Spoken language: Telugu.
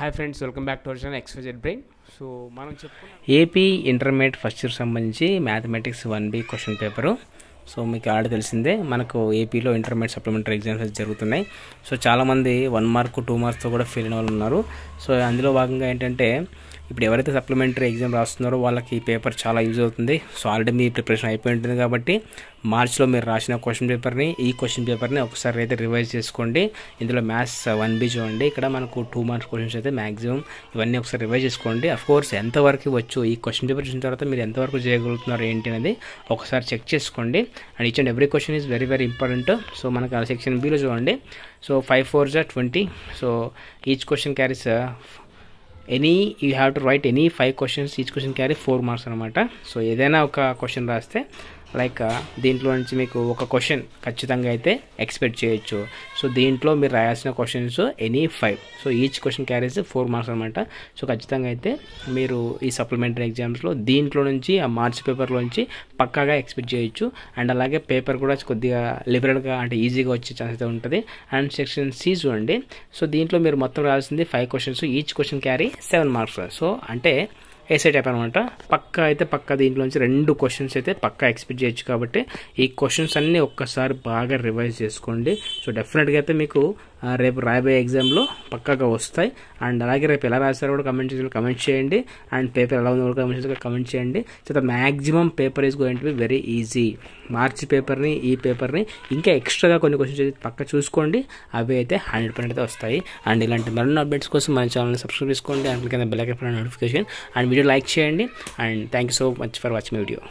Hi friends, welcome back to our channel XYZ brain. So మనం ఏపీ ఇంటర్మీడియట్ ఫస్ట్ ఇయర్ సంబంధించి mathematics 1B question paper. So మీకు ఆడ తెలిసిందే, మనకు ఏపీలో ఇంటర్మీడియట్ సప్లిమెంటరీ ఎగ్జామ్స్ జరుగుతున్నాయి. సో చాలామంది 1 మార్క్ 2 మార్క్స్తో కూడా ఫెయిల్ అయిన వాళ్ళు ఉన్నారు. సో అందులో భాగంగా ఏంటంటే, ఇప్పుడు ఎవరైతే సప్లిమెంటరీ ఎగ్జామ్ రాస్తున్నారో వాళ్ళకి ఈ పేపర్ చాలా యూజ్ అవుతుంది. సో ఆల్రెడీ మీ ప్రిపరేషన్ అయిపోయి ఉంటుంది కాబట్టి మార్చ్లో మీరు రాసిన క్వశ్చన్ పేపర్ని, ఈ క్వశ్చన్ పేపర్ని ఒకసారి అయితే రివైజ్ చేసుకోండి. ఇందులో మ్యాథ్స్ 1B చూడండి, ఇక్కడ మనకు 2 మార్క్స్ క్వశ్చన్స్ అయితే మ్యాక్సిమం ఇవన్నీ ఒకసారి రివైజ్ చేసుకోండి. అఫ్కోర్స్ ఎంతవరకు వచ్చు, ఈ క్వశ్చన్ పేపర్ చూసిన తర్వాత మీరు ఎంతవరకు చేయగలుగుతున్నారు ఏంటి అనేది ఒకసారి చెక్ చేసుకోండి. And each and every question is very very important. So మనకు సెక్షన్ Bలో చూడండి. So 5 4s are 20. So each question carries you have to write any 5 questions, each question carry 4 marks అనమాట. సో ఏదైనా ఒక క్వశ్చన్ రాస్తే లైక్ దీంట్లో నుంచి మీకు ఒక క్వశ్చన్ ఖచ్చితంగా అయితే ఎక్స్పెక్ట్ చేయొచ్చు. సో దీంట్లో మీరు రాయాల్సిన questions any 5. So each question carries 4 marks అనమాట. సో ఖచ్చితంగా అయితే మీరు ఈ సప్లిమెంటరీ ఎగ్జామ్స్లో దీంట్లో నుంచి ఆ మార్క్స్ పేపర్లో నుంచి పక్కాగా ఎక్స్పెక్ట్ చేయొచ్చు. అండ్ అలాగే పేపర్ కూడా కొద్దిగా లిబరల్గా అంటే ఈజీగా వచ్చే ఛాన్స్ అయితే ఉంటుంది. అండ్ సెక్షన్ C చూడండి. సో దీంట్లో మీరు మొత్తం రాయాల్సింది 5 questions, each question carry 7 marks. So అంటే ఏసే టైప్ అనమాట. పక్కా దీంట్లోంచి 2 క్వశ్చన్స్ అయితే పక్కా ఎక్స్పెక్ట్ చేయొచ్చు. కాబట్టి ఈ క్వశ్చన్స్ అన్నీ ఒక్కసారి బాగా రివైజ్ చేసుకోండి. సో డెఫినెట్గా అయితే మీకు రేపు రాయబోయే ఎగ్జామ్లో పక్కాగా వస్తాయి. అండ్ అలాగే రేపు ఎలా రాస్తారో కూడా కమెంట్ చేయండి. అండ్ పేపర్ ఎలా ఉందో కూడా కమెంట్ చేయండి. So maximum paper is going to be very easy. March పేపర్ని, ఈ పేపర్ని ఇంకా ఎక్స్ట్రాగా కొన్ని క్వశ్చన్స్ పక్క చూసుకోండి. అవి అయితే 100% అయితే వస్తాయి. అండ్ ఇలాంటి మరిన్ని అప్డేట్స్ కోసం మన ఛానల్ని సబ్స్క్రైబ్ చేసుకోండి. అండ్ కింద bell icon notification and video like చేయండి. And thank you so much for watching my video.